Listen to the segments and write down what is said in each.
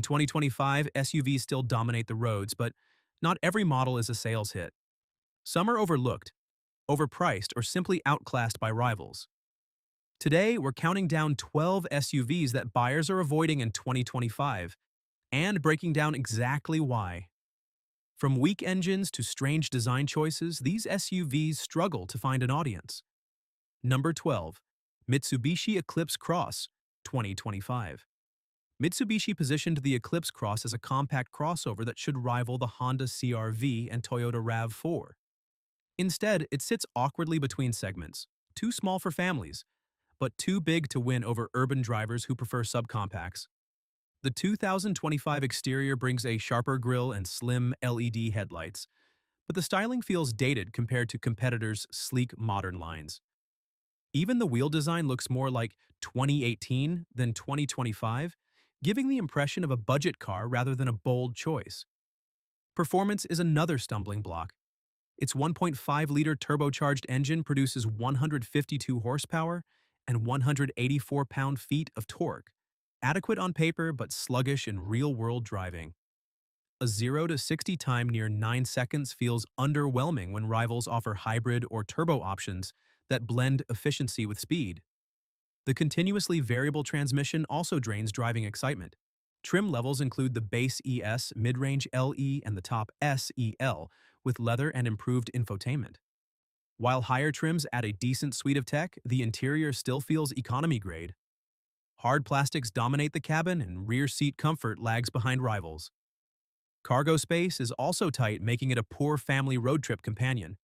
2025, SUVs still dominate the roads, but not every model is a sales hit. Some are overlooked, overpriced, or simply outclassed by rivals. Today, we're counting down 12 SUVs that buyers are avoiding in 2025 and breaking down exactly why. From weak engines to strange design choices, these SUVs struggle to find an audience. Number 12. Mitsubishi Eclipse Cross, 2025. Mitsubishi positioned the Eclipse Cross as a compact crossover that should rival the Honda CR-V and Toyota RAV4. Instead, it sits awkwardly between segments, too small for families, but too big to win over urban drivers who prefer subcompacts. The 2025 exterior brings a sharper grille and slim LED headlights, but the styling feels dated compared to competitors' sleek modern lines. Even the wheel design looks more like 2018 than 2025, giving the impression of a budget car rather than a bold choice. Performance is another stumbling block. Its 1.5-liter turbocharged engine produces 152 horsepower and 184 pound-feet of torque, adequate on paper but sluggish in real-world driving. A 0 to 60 time near 9 seconds feels underwhelming when rivals offer hybrid or turbo options that blend efficiency with speed. The continuously variable transmission also drains driving excitement. Trim levels include the base ES, mid-range LE, and the top SEL, with leather and improved infotainment. While higher trims add a decent suite of tech, the interior still feels economy grade. Hard plastics dominate the cabin and rear seat comfort lags behind rivals. Cargo space is also tight, making it a poor family road trip companion.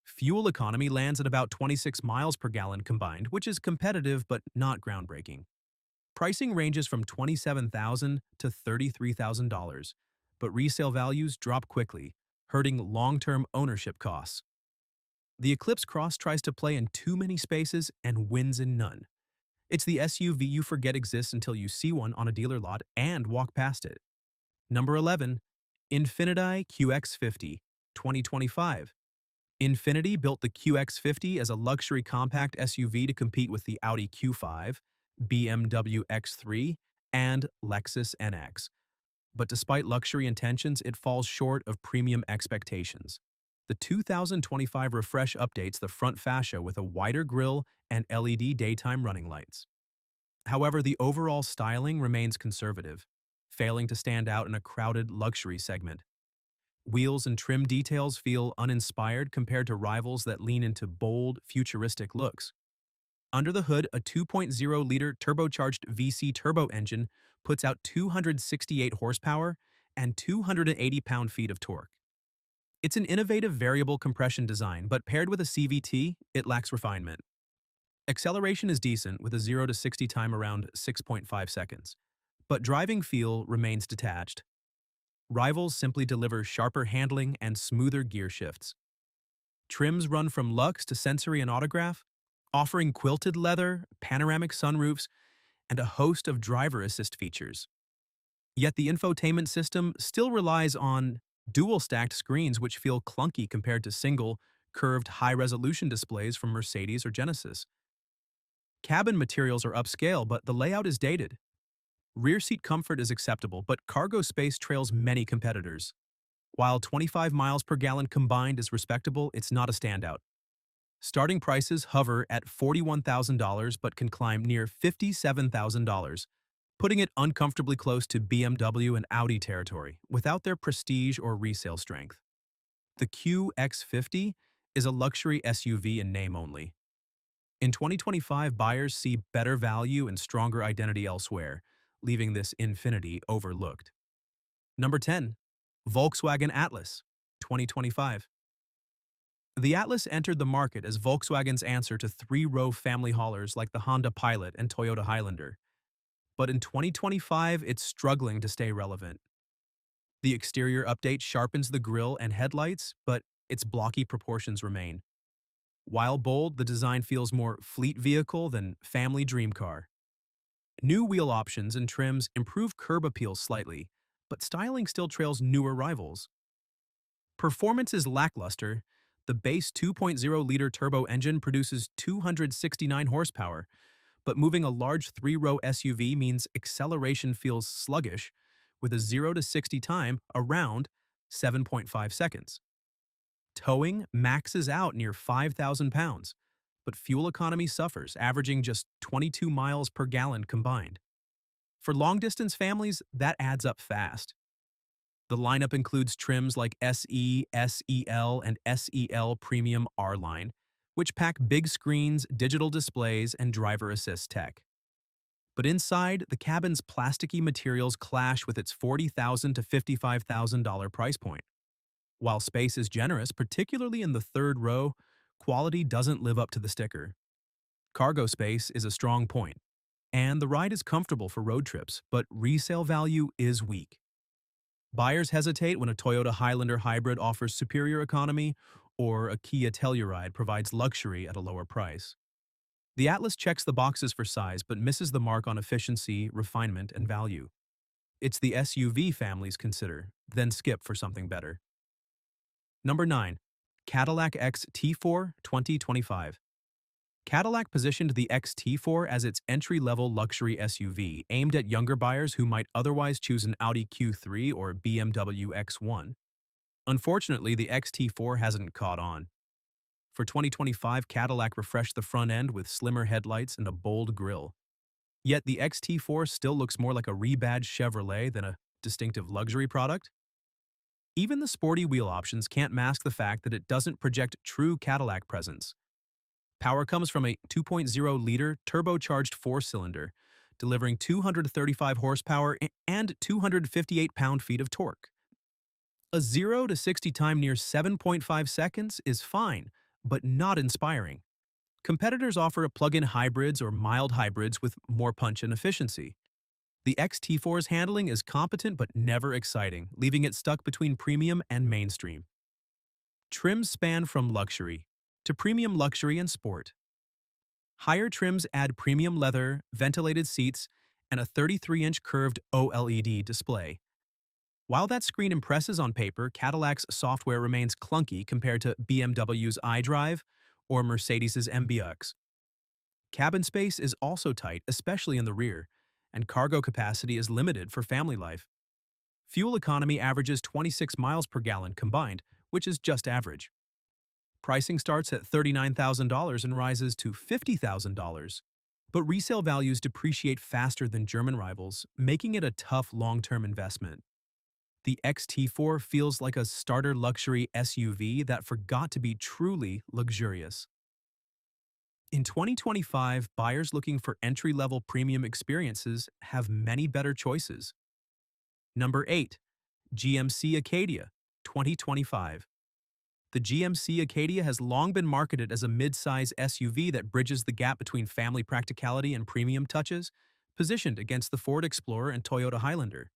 Fuel economy lands at about 26 miles per gallon combined, which is competitive but not groundbreaking. Pricing ranges from $27,000 to $33,000, but resale values drop quickly, hurting long-term ownership costs. The Eclipse Cross tries to play in too many spaces and wins in none. It's the SUV you forget exists until you see one on a dealer lot and walk past it. Number 11. Infiniti QX50, 2025. Infiniti built the QX50 as a luxury compact SUV to compete with the Audi Q5, BMW X3, and Lexus NX. But despite luxury intentions, it falls short of premium expectations. The 2025 refresh updates the front fascia with a wider grille and LED daytime running lights. However, the overall styling remains conservative, failing to stand out in a crowded luxury segment. Wheels and trim details feel uninspired compared to rivals that lean into bold, futuristic looks. Under the hood, a 2.0-liter turbocharged VC turbo engine puts out 268 horsepower and 280 pound-feet of torque. It's an innovative variable compression design, but paired with a CVT, it lacks refinement. Acceleration is decent, with a 0 to 60 time around 6.5 seconds, but driving feel remains detached. Rivals simply deliver sharper handling and smoother gear shifts. Trims run from luxe to sensory and autograph, offering quilted leather, panoramic sunroofs, and a host of driver assist features. Yet the infotainment system still relies on dual-stacked screens which feel clunky compared to single, curved high-resolution displays from Mercedes or Genesis. Cabin materials are upscale, but the layout is dated. Rear seat comfort is acceptable, but cargo space trails many competitors. While 25 miles per gallon combined is respectable, it's not a standout. Starting prices hover at $41,000 but can climb near $57,000, putting it uncomfortably close to BMW and Audi territory without their prestige or resale strength. The QX50 is a luxury SUV in name only. In 2025, buyers see better value and stronger identity elsewhere, leaving this Infiniti overlooked. Number 10. Volkswagen Atlas, 2025. The Atlas entered the market as Volkswagen's answer to three-row family haulers like the Honda Pilot and Toyota Highlander. But in 2025, it's struggling to stay relevant. The exterior update sharpens the grille and headlights, but its blocky proportions remain. While bold, the design feels more fleet vehicle than family dream car. New wheel options and trims improve curb appeal slightly, but styling still trails newer rivals. Performance is lackluster. The base 2.0-liter turbo engine produces 269 horsepower, but moving a large three-row SUV means acceleration feels sluggish, with a 0 to 60 time around 7.5 seconds. Towing maxes out near 5,000 pounds, but fuel economy suffers, averaging just 22 miles per gallon combined. For long-distance families, that adds up fast. The lineup includes trims like SE, SEL, and SEL Premium R-Line, which pack big screens, digital displays, and driver assist tech. But inside, the cabin's plasticky materials clash with its $40,000 to $55,000 price point. While space is generous, particularly in the third row, quality doesn't live up to the sticker. Cargo space is a strong point, and the ride is comfortable for road trips, but resale value is weak. Buyers hesitate when a Toyota Highlander hybrid offers superior economy or a Kia Telluride provides luxury at a lower price. The Atlas checks the boxes for size but misses the mark on efficiency, refinement, and value. It's the SUV families consider, then skip for something better. Number 9. Cadillac XT4 2025. Cadillac positioned the XT4 as its entry-level luxury SUV aimed at younger buyers who might otherwise choose an Audi Q3 or BMW X1. Unfortunately, the XT4 hasn't caught on. For 2025, Cadillac refreshed the front end with slimmer headlights and a bold grille. Yet the XT4 still looks more like a rebadged Chevrolet than a distinctive luxury product. Even the sporty wheel options can't mask the fact that it doesn't project true Cadillac presence. Power comes from a 2.0-liter turbocharged four-cylinder, delivering 235 horsepower and 258 pound-feet of torque. A 0 to 60 time near 7.5 seconds is fine, but not inspiring. Competitors offer plug-in hybrids or mild hybrids with more punch and efficiency. The XT4's handling is competent but never exciting, leaving it stuck between premium and mainstream. Trims span from luxury to premium luxury and sport. Higher trims add premium leather, ventilated seats, and a 33-inch curved OLED display. While that screen impresses on paper, Cadillac's software remains clunky compared to BMW's iDrive or Mercedes's MBUX. Cabin space is also tight, especially in the rear, and cargo capacity is limited for family life. Fuel economy averages 26 miles per gallon combined, which is just average. Pricing starts at $39,000 and rises to $50,000. But resale values depreciate faster than German rivals, making it a tough long-term investment. The XT4 feels like a starter luxury SUV that forgot to be truly luxurious. In 2025, buyers looking for entry-level premium experiences have many better choices. Number 8. GMC Acadia 2025. The GMC Acadia has long been marketed as a mid-size SUV that bridges the gap between family practicality and premium touches, positioned against the Ford Explorer and Toyota Highlander.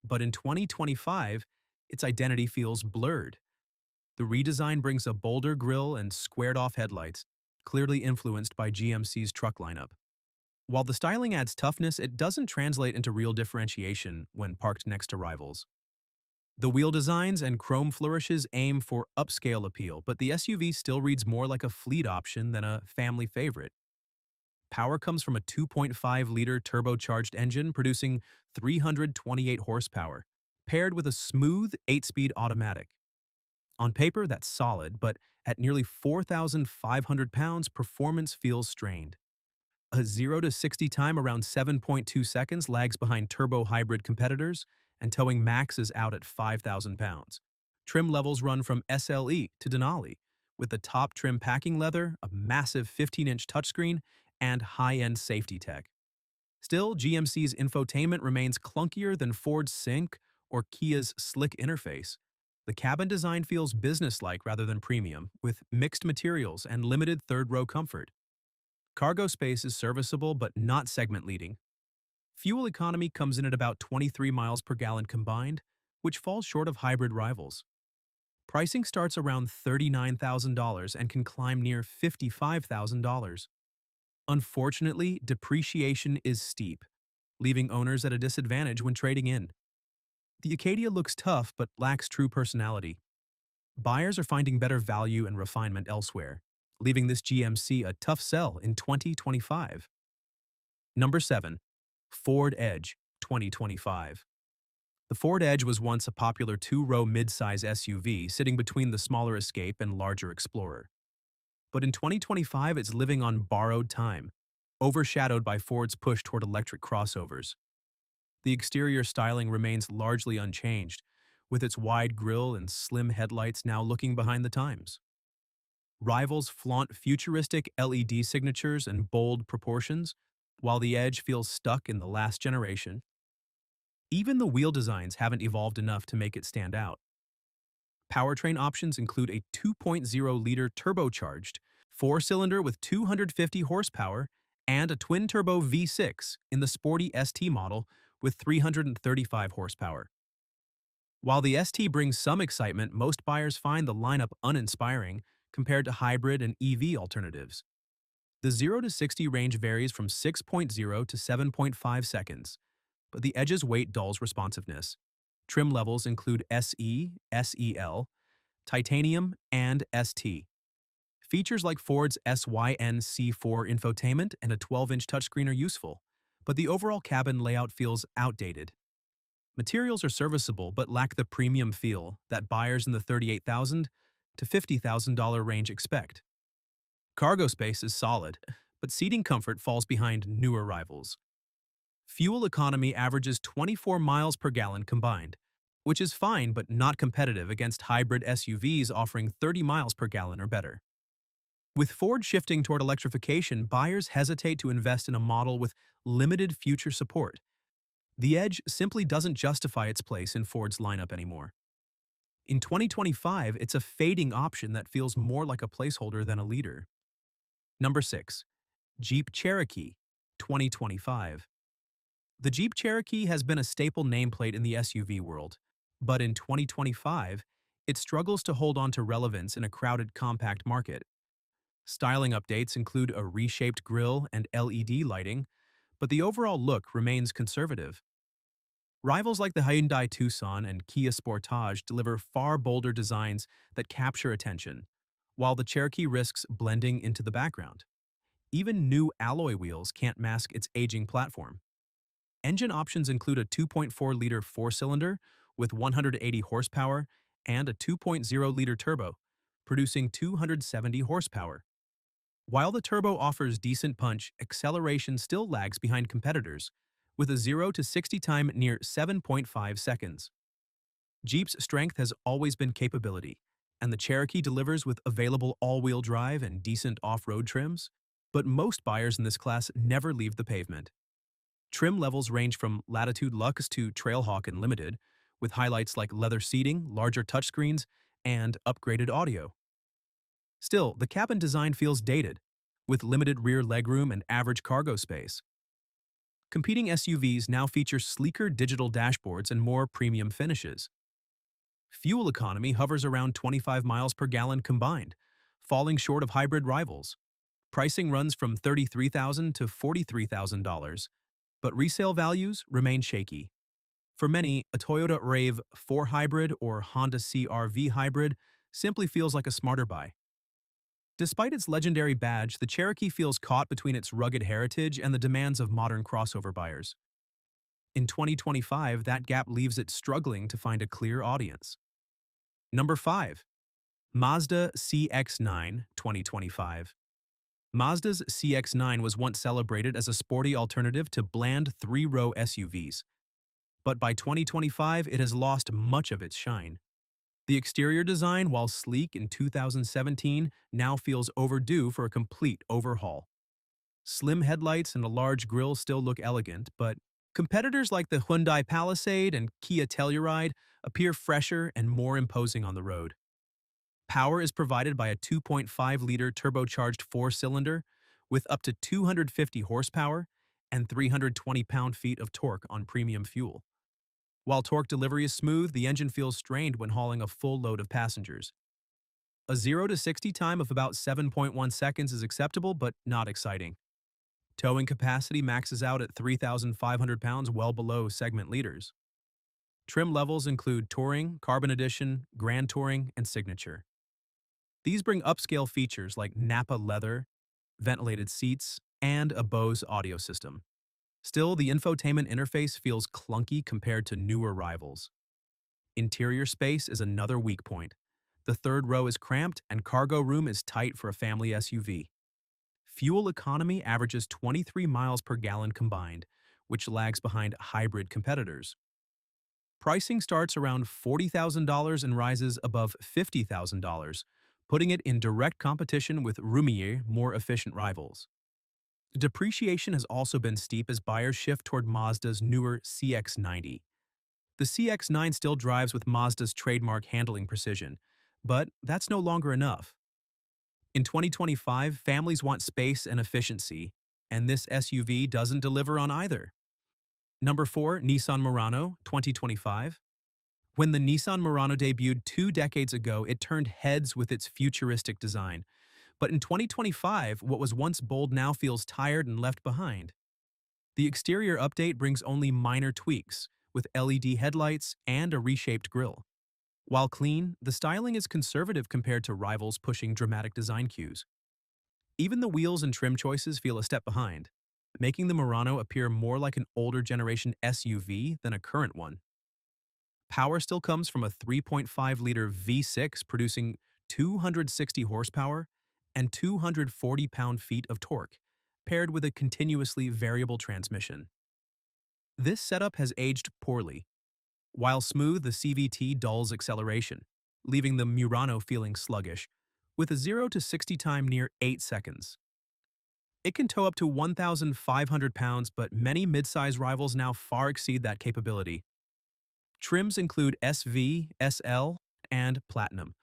But in 2025, its identity feels blurred. The redesign brings a bolder grille and squared-off headlights, clearly influenced by GMC's truck lineup. While the styling adds toughness, it doesn't translate into real differentiation when parked next to rivals. The wheel designs and chrome flourishes aim for upscale appeal, but the SUV still reads more like a fleet option than a family favorite. Power comes from a 2.5-liter turbocharged engine producing 328 horsepower, paired with a smooth 8-speed automatic. On paper, that's solid, but at nearly 4,500 pounds, performance feels strained. A 0 to 60 time around 7.2 seconds lags behind turbo hybrid competitors, and towing maxes out at 5,000 pounds. Trim levels run from SLE to Denali, with the top trim packing leather, a massive 15-inch touchscreen, and high-end safety tech. Still, GMC's infotainment remains clunkier than Ford's Sync or Kia's slick interface. The cabin design feels business-like rather than premium, with mixed materials and limited third-row comfort. Cargo space is serviceable but not segment-leading. Fuel economy comes in at about 23 miles per gallon combined, which falls short of hybrid rivals. Pricing starts around $39,000 and can climb near $55,000. Unfortunately, depreciation is steep, leaving owners at a disadvantage when trading in. The Acadia looks tough but lacks true personality. Buyers are finding better value and refinement elsewhere, leaving this GMC a tough sell in 2025. Number 7. Ford Edge 2025. The Ford Edge was once a popular two-row midsize SUV sitting between the smaller Escape and larger Explorer. But in 2025, it's living on borrowed time, overshadowed by Ford's push toward electric crossovers. The exterior styling remains largely unchanged, with its wide grille and slim headlights now looking behind the times. Rivals flaunt futuristic LED signatures and bold proportions, while the Edge feels stuck in the last generation. Even the wheel designs haven't evolved enough to make it stand out. Powertrain options include a 2.0-liter turbocharged four-cylinder with 250 horsepower and a twin-turbo V6 in the sporty ST model with 335 horsepower. While the ST brings some excitement, most buyers find the lineup uninspiring compared to hybrid and EV alternatives. The 0 to 60 range varies from 6.0 to 7.5 seconds, but the Edge's weight dulls responsiveness. Trim levels include SE, SEL, Titanium, and ST. Features like Ford's SYN-C4 infotainment and a 12-inch touchscreen are useful, but the overall cabin layout feels outdated. Materials are serviceable but lack the premium feel that buyers in the $38,000 to $50,000 range expect. Cargo space is solid, but seating comfort falls behind newer rivals. Fuel economy averages 24 miles per gallon combined, which is fine but not competitive against hybrid SUVs offering 30 miles per gallon or better. With Ford shifting toward electrification, buyers hesitate to invest in a model with limited future support. The Edge simply doesn't justify its place in Ford's lineup anymore. In 2025, it's a fading option that feels more like a placeholder than a leader. Number 6. Jeep Cherokee, 2025. The Jeep Cherokee has been a staple nameplate in the SUV world, but in 2025, it struggles to hold on to relevance in a crowded compact market. Styling updates include a reshaped grille and LED lighting, but the overall look remains conservative. Rivals like the Hyundai Tucson and Kia Sportage deliver far bolder designs that capture attention, while the Cherokee risks blending into the background. Even new alloy wheels can't mask its aging platform. Engine options include a 2.4-liter four-cylinder with 180 horsepower and a 2.0-liter turbo, producing 270 horsepower. While the turbo offers decent punch, acceleration still lags behind competitors, with a 0 to 60 time near 7.5 seconds. Jeep's strength has always been capability, and the Cherokee delivers with available all-wheel drive and decent off-road trims, but most buyers in this class never leave the pavement. Trim levels range from Latitude Luxe to Trailhawk and Limited, with highlights like leather seating, larger touchscreens, and upgraded audio. Still, the cabin design feels dated, with limited rear legroom and average cargo space. Competing SUVs now feature sleeker digital dashboards and more premium finishes. Fuel economy hovers around 25 miles per gallon combined, falling short of hybrid rivals. Pricing runs from $33,000 to $43,000, but resale values remain shaky. For many, a Toyota RAV4 hybrid or Honda CR-V hybrid simply feels like a smarter buy. Despite its legendary badge, the Cherokee feels caught between its rugged heritage and the demands of modern crossover buyers. In 2025, that gap leaves it struggling to find a clear audience. Number 5. Mazda CX-9 2025. Mazda's CX-9 was once celebrated as a sporty alternative to bland three-row SUVs. But by 2025, it has lost much of its shine. The exterior design, while sleek in 2017, now feels overdue for a complete overhaul. Slim headlights and a large grille still look elegant, but competitors like the Hyundai Palisade and Kia Telluride appear fresher and more imposing on the road. Power is provided by a 2.5-liter turbocharged four-cylinder with up to 250 horsepower and 320 pound-feet of torque on premium fuel. While torque delivery is smooth, the engine feels strained when hauling a full load of passengers. A 0 to 60 time of about 7.1 seconds is acceptable but not exciting. Towing capacity maxes out at 3,500 pounds, well below segment leaders. Trim levels include Touring, Carbon Edition, Grand Touring, and Signature. These bring upscale features like Napa leather, ventilated seats, and a Bose audio system. Still, the infotainment interface feels clunky compared to newer rivals. Interior space is another weak point. The third row is cramped and cargo room is tight for a family SUV. Fuel economy averages 23 miles per gallon combined, which lags behind hybrid competitors. Pricing starts around $40,000 and rises above $50,000, putting it in direct competition with roomier, more efficient rivals. Depreciation has also been steep as buyers shift toward Mazda's newer CX-90. The CX-9 still drives with Mazda's trademark handling precision, but that's no longer enough. In 2025, families want space and efficiency, and this SUV doesn't deliver on either. Number 4, Nissan Murano, 2025. When the Nissan Murano debuted 2 decades ago, it turned heads with its futuristic design. But in 2025, what was once bold now feels tired and left behind. The exterior update brings only minor tweaks, with LED headlights and a reshaped grille. While clean, the styling is conservative compared to rivals pushing dramatic design cues. Even the wheels and trim choices feel a step behind, making the Murano appear more like an older generation SUV than a current one. Power still comes from a 3.5-liter V6 producing 260 horsepower and 240 pound-feet of torque, paired with a continuously variable transmission. This setup has aged poorly. While smooth, the CVT dulls acceleration, leaving the Murano feeling sluggish, with a 0 to 60 time near 8 seconds. It can tow up to 1,500 pounds, but many midsize rivals now far exceed that capability. Trims include SV, SL, and Platinum,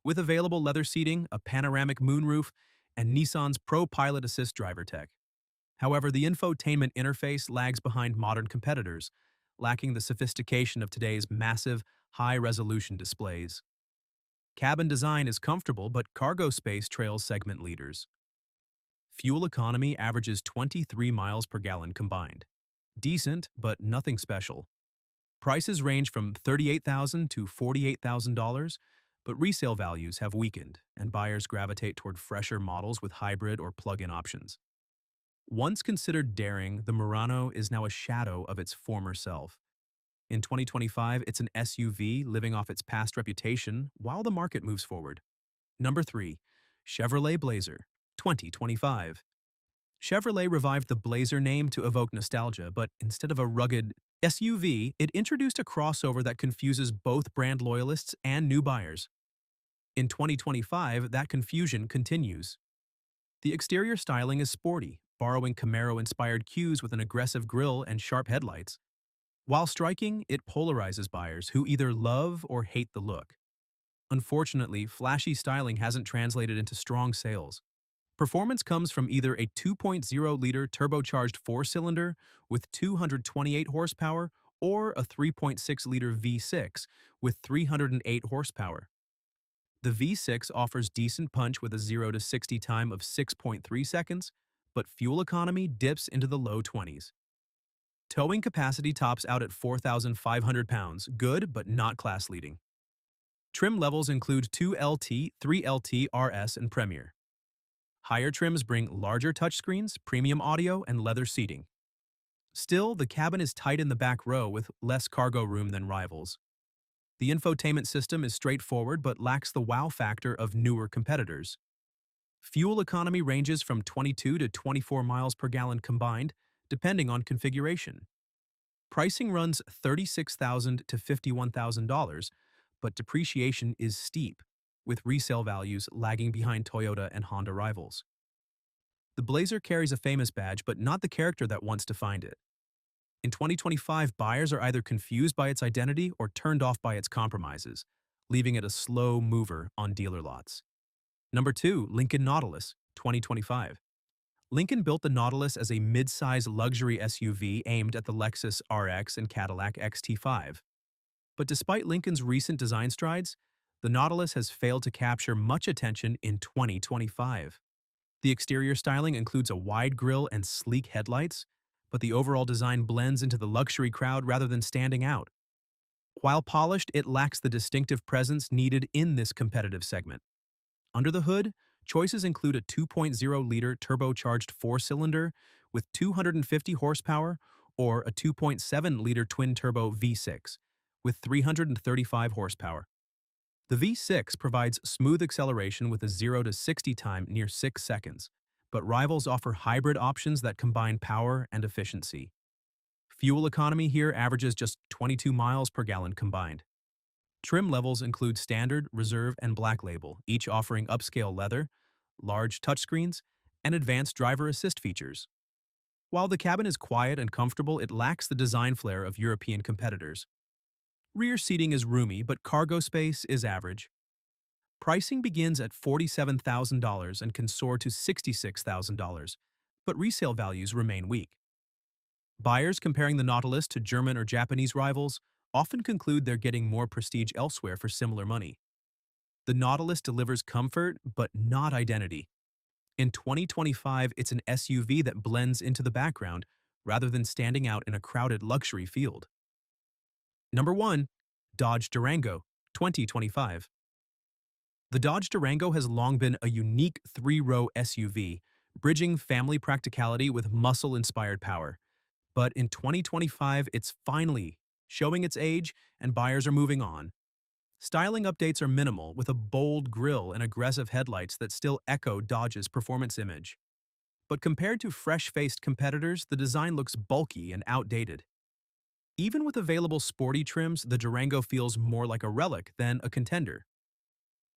with available leather seating, a panoramic moonroof, and Nissan's Pro Pilot Assist driver tech. However, the infotainment interface lags behind modern competitors, lacking the sophistication of today's massive, high-resolution displays. Cabin design is comfortable, but cargo space trails segment leaders. Fuel economy averages 23 miles per gallon combined. Decent, but nothing special. Prices range from $38,000 to $48,000, but resale values have weakened, and buyers gravitate toward fresher models with hybrid or plug-in options. Once considered daring, the Murano is now a shadow of its former self. In 2025, it's an SUV living off its past reputation while the market moves forward. Number 3. Chevrolet Blazer, 2025. Chevrolet revived the Blazer name to evoke nostalgia, but instead of a rugged SUV, it introduced a crossover that confuses both brand loyalists and new buyers. In 2025, that confusion continues. The exterior styling is sporty, borrowing Camaro-inspired cues with an aggressive grille and sharp headlights. While striking, it polarizes buyers who either love or hate the look. Unfortunately, flashy styling hasn't translated into strong sales. Performance comes from either a 2.0-liter turbocharged four-cylinder with 228 horsepower or a 3.6-liter V6 with 308 horsepower. The V6 offers decent punch with a 0 to 60 time of 6.3 seconds, but fuel economy dips into the low 20s. Towing capacity tops out at 4,500 pounds, good but not class-leading. Trim levels include 2LT, 3LT, RS, and Premier. Higher trims bring larger touchscreens, premium audio, and leather seating. Still, the cabin is tight in the back row with less cargo room than rivals. The infotainment system is straightforward but lacks the wow factor of newer competitors. Fuel economy ranges from 22 to 24 miles per gallon combined, depending on configuration. Pricing runs $36,000 to $51,000, but depreciation is steep, with resale values lagging behind Toyota and Honda rivals. The Blazer carries a famous badge, but not the character that once defined it. In 2025, buyers are either confused by its identity or turned off by its compromises, leaving it a slow mover on dealer lots. Number 2, Lincoln Nautilus, 2025. Lincoln built the Nautilus as a mid-size luxury SUV aimed at the Lexus RX and Cadillac XT5. But despite Lincoln's recent design strides, the Nautilus has failed to capture much attention in 2025. The exterior styling includes a wide grille and sleek headlights, but the overall design blends into the luxury crowd rather than standing out. While polished, it lacks the distinctive presence needed in this competitive segment. Under the hood, choices include a 2.0-liter turbocharged four-cylinder with 250 horsepower, or a 2.7-liter twin-turbo V6 with 335 horsepower. The V6 provides smooth acceleration with a 0 to 60 time near 6 seconds, but rivals offer hybrid options that combine power and efficiency. Fuel economy here averages just 22 miles per gallon combined. Trim levels include standard, reserve, and black label, each offering upscale leather, large touchscreens, and advanced driver assist features. While the cabin is quiet and comfortable, it lacks the design flair of European competitors. Rear seating is roomy, but cargo space is average. Pricing begins at $47,000 and can soar to $66,000, but resale values remain weak. Buyers comparing the Nautilus to German or Japanese rivals often conclude they're getting more prestige elsewhere for similar money. The Nautilus delivers comfort, but not identity. In 2025, it's an SUV that blends into the background rather than standing out in a crowded luxury field. Number 1. Dodge Durango, 2025. The Dodge Durango has long been a unique three-row SUV, bridging family practicality with muscle-inspired power. But in 2025, it's finally showing its age, and buyers are moving on. Styling updates are minimal, with a bold grille and aggressive headlights that still echo Dodge's performance image. But compared to fresh-faced competitors, the design looks bulky and outdated. Even with available sporty trims, the Durango feels more like a relic than a contender.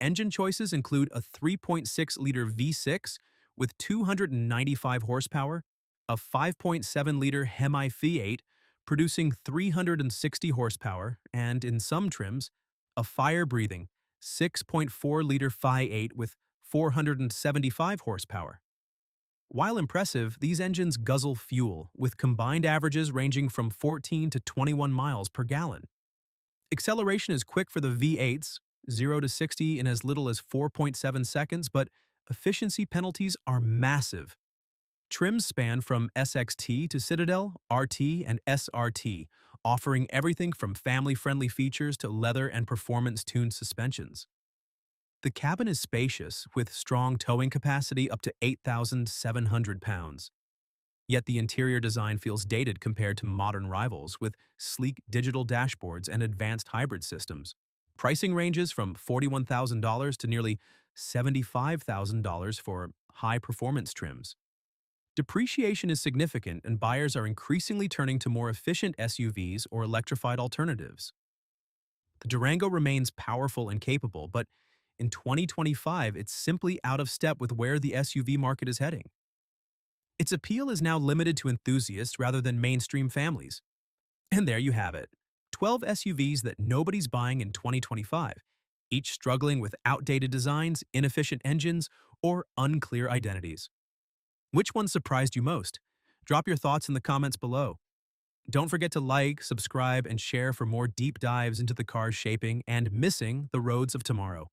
Engine choices include a 3.6-liter V6 with 295 horsepower, a 5.7-liter Hemi V8 producing 360 horsepower, and in some trims, a fire-breathing 6.4-liter V8 with 475 horsepower. While impressive, these engines guzzle fuel, with combined averages ranging from 14 to 21 miles per gallon. Acceleration is quick for the V8s, 0 to 60 in as little as 4.7 seconds, but efficiency penalties are massive. Trims span from SXT to Citadel, RT, and SRT, offering everything from family-friendly features to leather and performance-tuned suspensions. The cabin is spacious, with strong towing capacity up to 8,700 pounds. Yet the interior design feels dated compared to modern rivals, with sleek digital dashboards and advanced hybrid systems. Pricing ranges from $41,000 to nearly $75,000 for high-performance trims. Depreciation is significant, and buyers are increasingly turning to more efficient SUVs or electrified alternatives. The Durango remains powerful and capable, but in 2025, it's simply out of step with where the SUV market is heading. Its appeal is now limited to enthusiasts rather than mainstream families. And there you have it, 12 SUVs that nobody's buying in 2025, each struggling with outdated designs, inefficient engines, or unclear identities. Which one surprised you most? Drop your thoughts in the comments below. Don't forget to like, subscribe, and share for more deep dives into the car's shaping and missing the roads of tomorrow.